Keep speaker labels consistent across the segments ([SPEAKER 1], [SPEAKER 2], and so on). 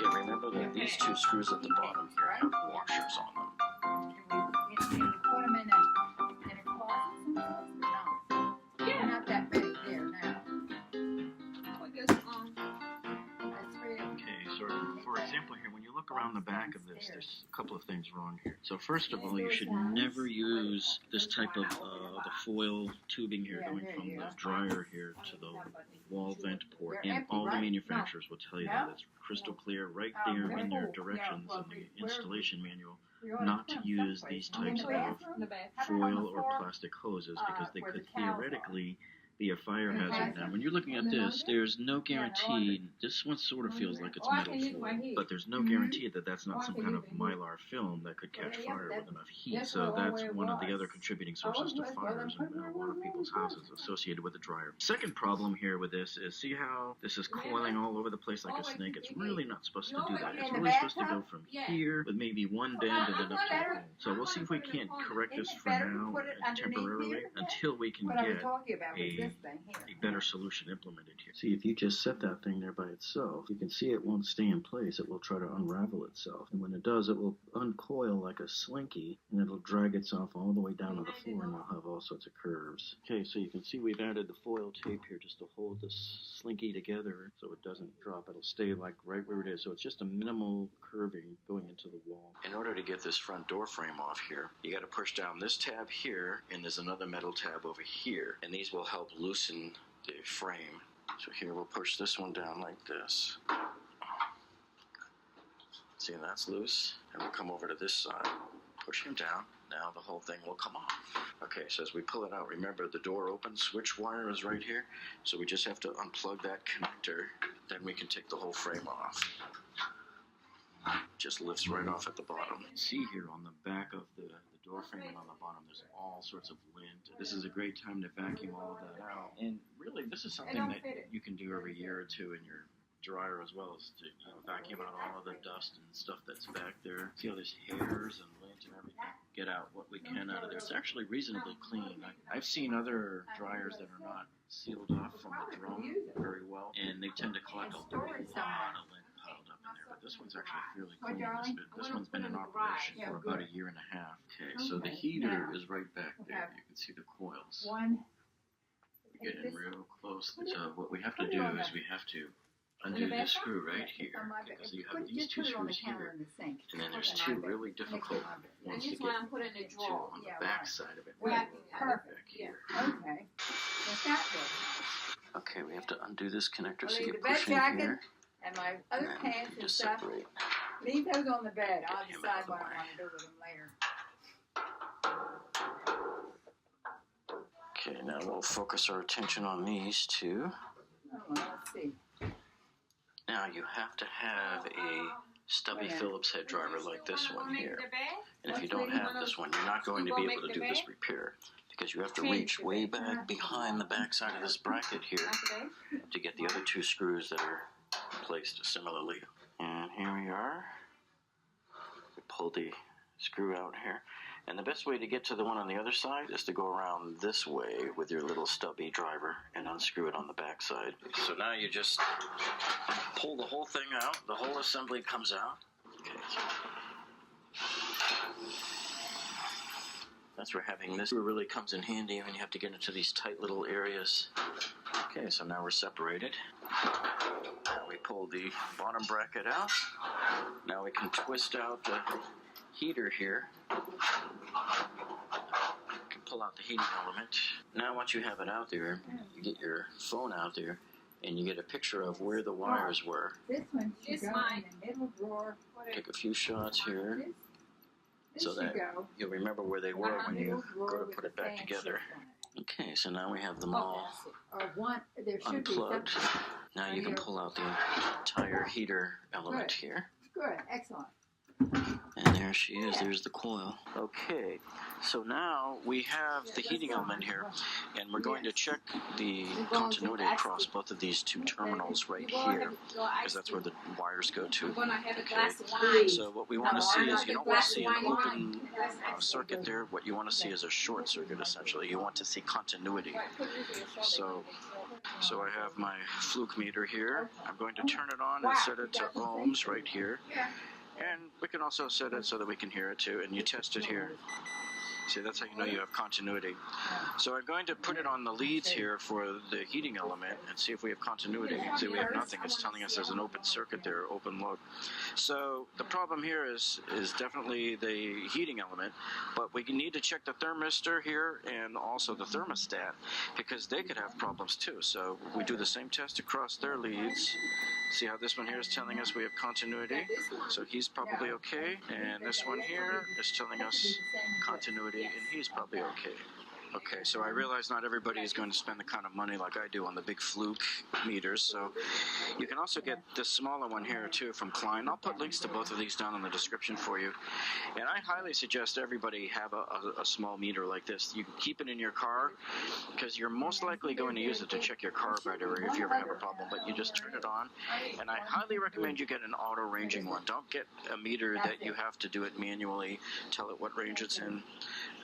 [SPEAKER 1] Okay, remember that these two screws at the bottom here have washers on them.
[SPEAKER 2] Can you put them in a closet sometimes or not? Yeah. Not that many there now.
[SPEAKER 3] I guess,
[SPEAKER 2] That's three of them.
[SPEAKER 1] Okay, so for example here, when you look around the back of this, there's a couple of things wrong here. So first of all, you should never use this type of the foil tubing here going from the dryer here to the wall vent port. And all the manufacturers will tell you that it's crystal clear right there in their directions in the installation manual not to use these types of foil or plastic hoses because they could theoretically be a fire hazard. Now, when you're looking at this, there's no guarantee. This one sort of feels like it's metal foil, but there's no guarantee that that's not some kind of mylar film that could catch fire with enough heat. So that's one of the other contributing sources to fires in a lot of people's houses associated with the dryer. Second problem here with this is, see how this is coiling all over the place like a snake? It's really not supposed to do that. It's really supposed to go from here with maybe one bend and then up to the hole. So we'll see if we can't correct this for now temporarily until we can get a better solution implemented here. See, if you just set that thing there by itself, you can see it won't stay in place. It will try to unravel itself. And when it does, it will uncoil like a slinky, and it'll drag itself all the way down to the floor, and you'll have all sorts of curves. Okay, so you can see we've added the foil tape here just to hold this slinky together so it doesn't drop. It'll stay like right where it is. So it's just a minimal curving going into the wall. In order to get this front door frame off here, you got to push down this tab here, and there's another metal tab over here, and these will help loosen the frame. So here we'll push this one down like this. See, that's loose. And we'll come over to this side, push him down. Now the whole thing will come off. Okay, so as we pull it out, remember the door open switch wire is right here. So we just have to unplug that connector. Then we can take the whole frame off. Just lifts right off at the bottom. See here on the back of the door frame and on the bottom, there's all sorts of lint. This is a great time to vacuum all of that out. And really, this is something that you can do every year or two in your dryer as well, is to vacuum out all of the dust and stuff that's back there. See all these hairs and lint and everything? Get out what we can out of there. It's actually reasonably clean. I've seen other dryers that are not sealed off from the drum very well, and they tend to collect a lot of lint piled up in there. But this one's actually fairly clean. This one's been in operation for about a year and a half. Okay, so the heater is right back there. You can see the coils. We get in real close. So what we have to do is we have to undo this screw right here, because you have these two screws here, and then there's two really difficult ones to get to on the back side of it. Right back here.
[SPEAKER 2] Okay. What's that for?
[SPEAKER 1] Okay, we have to undo this connector so
[SPEAKER 2] Well,
[SPEAKER 1] you
[SPEAKER 2] the
[SPEAKER 1] push
[SPEAKER 2] bed
[SPEAKER 1] in
[SPEAKER 2] jacket
[SPEAKER 1] here.
[SPEAKER 2] and my other
[SPEAKER 1] And
[SPEAKER 2] pants
[SPEAKER 1] you
[SPEAKER 2] and
[SPEAKER 1] just
[SPEAKER 2] stuff.
[SPEAKER 1] separate.
[SPEAKER 2] Leave those on the bed. I'll
[SPEAKER 1] Get him
[SPEAKER 2] decide
[SPEAKER 1] out of the
[SPEAKER 2] what I
[SPEAKER 1] way.
[SPEAKER 2] want to do with them later.
[SPEAKER 1] Okay, now we'll focus our attention on these two.
[SPEAKER 2] Oh, well, let's see.
[SPEAKER 1] Now you have to have a stubby Phillips head driver like this one here. And if you don't have this one, you're not going to be able to do this repair, because you have to reach way back behind the back side of this bracket here to get the other two screws that are placed similarly. And here we are. We pull the screw out here. And the best way to get to the one on the other side is to go around this way with your little stubby driver and unscrew it on the back side. So now you just pull the whole thing out. The whole assembly comes out. Okay. That's where having this screw really comes in handy when you have to get into these tight little areas. Okay, so now we're separated. Now we pull the bottom bracket out. Now we can twist out the heater here. You can pull out the heating element. Now once you have it out there, you get your phone out there and you get a picture of where the wires were.
[SPEAKER 2] This one should go in the middle drawer.
[SPEAKER 1] Take a few shots here so that you'll remember where they were when you go to put it back together. Okay, so now we have them all unplugged. Now you can pull out the entire heater element here.
[SPEAKER 2] Good, excellent.
[SPEAKER 1] And there she is, there's the coil. Okay, so now we have the heating element here, and we're going to check the continuity across both of these two terminals right here, because that's where the wires go to. Okay, so what we want to see is, you don't want to see an open circuit there. What you want to see is a short circuit, essentially. You want to see continuity. So So I have my fluke meter here. I'm going to turn it on and set it to ohms right here. And we can also set it so that we can hear it too. And you test it here. See, that's how you know you have continuity. So I'm going to put it on the leads here for the heating element and see if we have continuity. See, we have nothing. It's telling us there's an open circuit there, open load. So the problem here is definitely the heating element, but we need to check the thermistor here and also the thermostat because they could have problems too. So we do the same test across their leads. See how this one here is telling us we have continuity, so he's probably okay, and this one here is telling us continuity, and he's probably okay. Okay, so I realize not everybody is going to spend the kind of money like I do on the big fluke meters, so you can also get this smaller one here too from Klein. I'll put links to both of these down in the description for you. And I highly suggest everybody have a small meter like this. You can keep it in your car because you're most likely going to use it to check your car battery if you ever have a problem, but you just turn it on. And I highly recommend you get an auto ranging one. Don't get a meter that you have to do it manually, tell it what range it's in.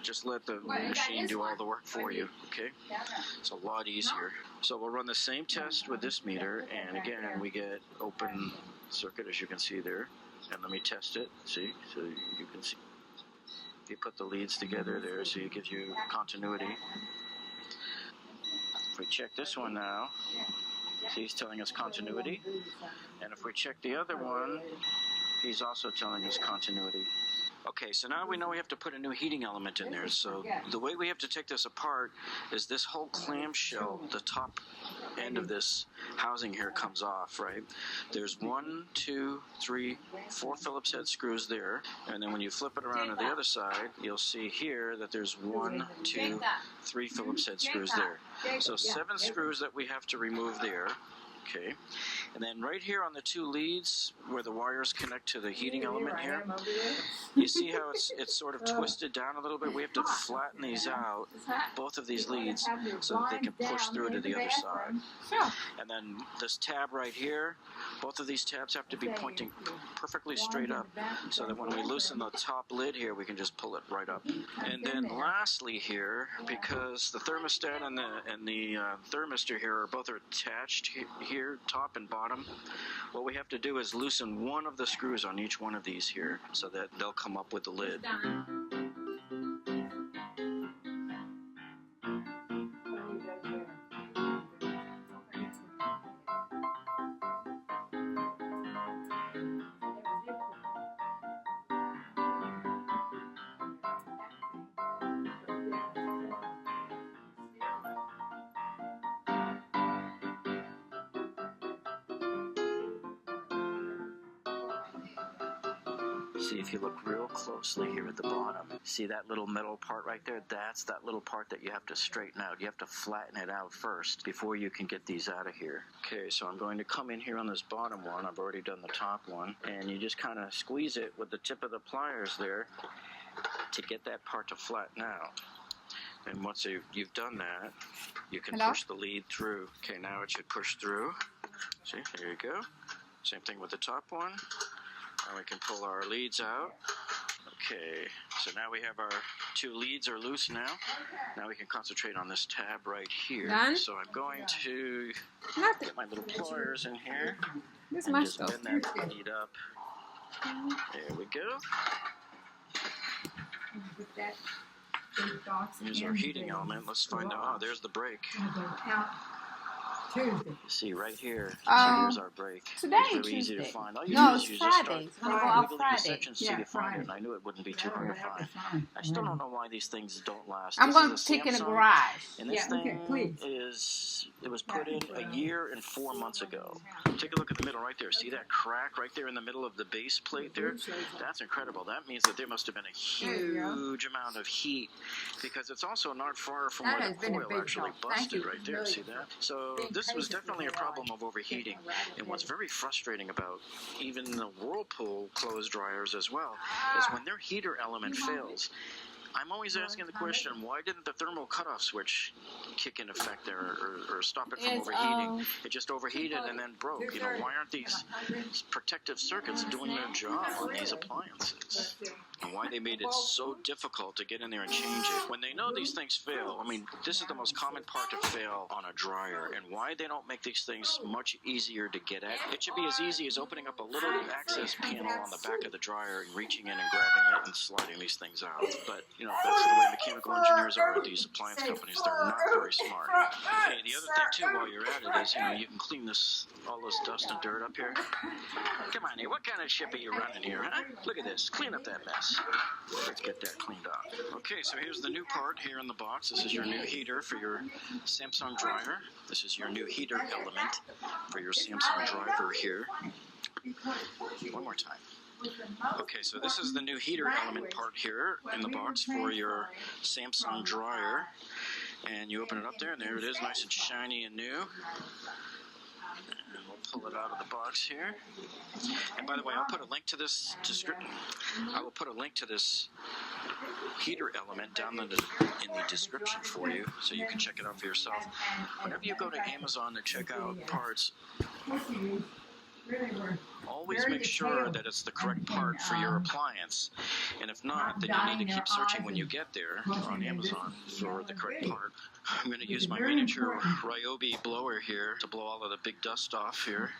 [SPEAKER 1] Just let the machine do all the work for you, okay? It's a lot easier. So we'll run the same test with this meter, and again, we get open circuit, as you can see there. And let me test it, see? So you can see. You put the leads together there, so it gives you continuity. If we check this one now, see, he's telling us continuity. And if we check the other one, he's also telling us continuity. Okay, so now we know we have to put a new heating element in there. So the way we have to take this apart is this whole clamshell, the top end of this housing here comes off, right? There's 1, 2, 3, 4 Phillips head screws there. And then when you flip it around to the other side, you'll see here that there's 1, 2, 3 Phillips head screws there. So 7 screws that we have to remove there. Okay, and then right here on the 2 leads where the wires connect to the heating element here, you see how it's sort of twisted down a little bit? We have to flatten these out, both of these leads, so that they can push through to the other side. And then this tab right here, both of these tabs have to be pointing perfectly straight up, so that when we loosen the top lid here, we can just pull it right up. And then lastly here, because the thermostat and the thermistor here are both attached here, top and bottom, what we have to do is loosen one of the screws on each one of these here so that they'll come up with the lid. See, if you look real closely here at the bottom, see that little metal part right there? That's that little part that you have to straighten out. You have to flatten it out first before you can get these out of here. Okay, so I'm going to come in here on this bottom one. I've already done the top one. And you just kind of squeeze it with the tip of the pliers there to get that part to flatten out. And once you've done that, you can push the lead through. Okay, now it should push through. See, there you go. Same thing with the top one. And we can pull our leads out. Okay, so now we have our 2 leads are loose now. Now we can concentrate on this tab right here.
[SPEAKER 3] Done?
[SPEAKER 1] So I'm going to
[SPEAKER 3] Nothing.
[SPEAKER 1] get my little pliers in here
[SPEAKER 3] This is
[SPEAKER 1] and
[SPEAKER 3] my
[SPEAKER 1] just
[SPEAKER 3] stuff.
[SPEAKER 1] bend that lead up. There we go. Here's our heating element. Let's find out. Oh, there's the brake. You see right here. Here's our brake.
[SPEAKER 3] Today,
[SPEAKER 1] it's very easy to
[SPEAKER 3] Tuesday.
[SPEAKER 1] find. All you
[SPEAKER 3] No,
[SPEAKER 1] do is
[SPEAKER 3] it's
[SPEAKER 1] you just start
[SPEAKER 3] Friday. It's gonna go out
[SPEAKER 1] wiggling the
[SPEAKER 3] Friday.
[SPEAKER 1] sections till you find it. And I knew it wouldn't be too hard to find. I still don't know why these things don't last.
[SPEAKER 3] I'm
[SPEAKER 1] This
[SPEAKER 3] going
[SPEAKER 1] is
[SPEAKER 3] to
[SPEAKER 1] a
[SPEAKER 3] take it in the
[SPEAKER 1] Samsung,
[SPEAKER 3] garage.
[SPEAKER 1] and this thing it was put in a year and 4 months ago. Take a look at the middle right there. See that crack right there in the middle of the base plate there? That's incredible. That means that there must have been a huge amount of heat, because it's also not far from where the coil actually busted right there. See that? So this was definitely a problem of overheating. And what's very frustrating about even the Whirlpool clothes dryers as well is when their heater element fails, I'm always asking the question, why didn't the thermal cutoff switch kick in effect there or stop it from overheating? It just overheated and then broke. You know, why aren't these protective circuits doing their job on these appliances? And why they made it so difficult to get in there and change it. When they know these things fail, I mean, this is the most common part to fail on a dryer, and why they don't make these things much easier to get at. It should be as easy as opening up a little access panel on the back of the dryer and reaching in and grabbing it and sliding these things out. But, you know, that's the way mechanical engineers are at these appliance companies. They're not very smart. Hey, the other thing, too, while you're at it is, you know, you can clean all this dust and dirt up here. Come on here, what kind of ship are you running here, huh? Look at this, clean up that mess. Let's get that cleaned up. Okay, so here's the new part here in the box. This is your new heater for your Samsung dryer. This is your new heater element for your Samsung driver here. One more time. Okay, so this is the new heater element part here in the box for your Samsung dryer. And you open it up there, and there it is, nice and shiny and new. And we'll pull it out of the box here. And by the way, I'll put a link to this description. I will put a link to this heater element down in the description for you, so you can check it out for yourself. Whenever you go to Amazon to check out parts, always make sure that it's the correct part for your appliance. And if not, then you need to keep searching when you get there on Amazon for the correct part. I'm going to use my miniature Ryobi blower here to blow all of the big dust off here.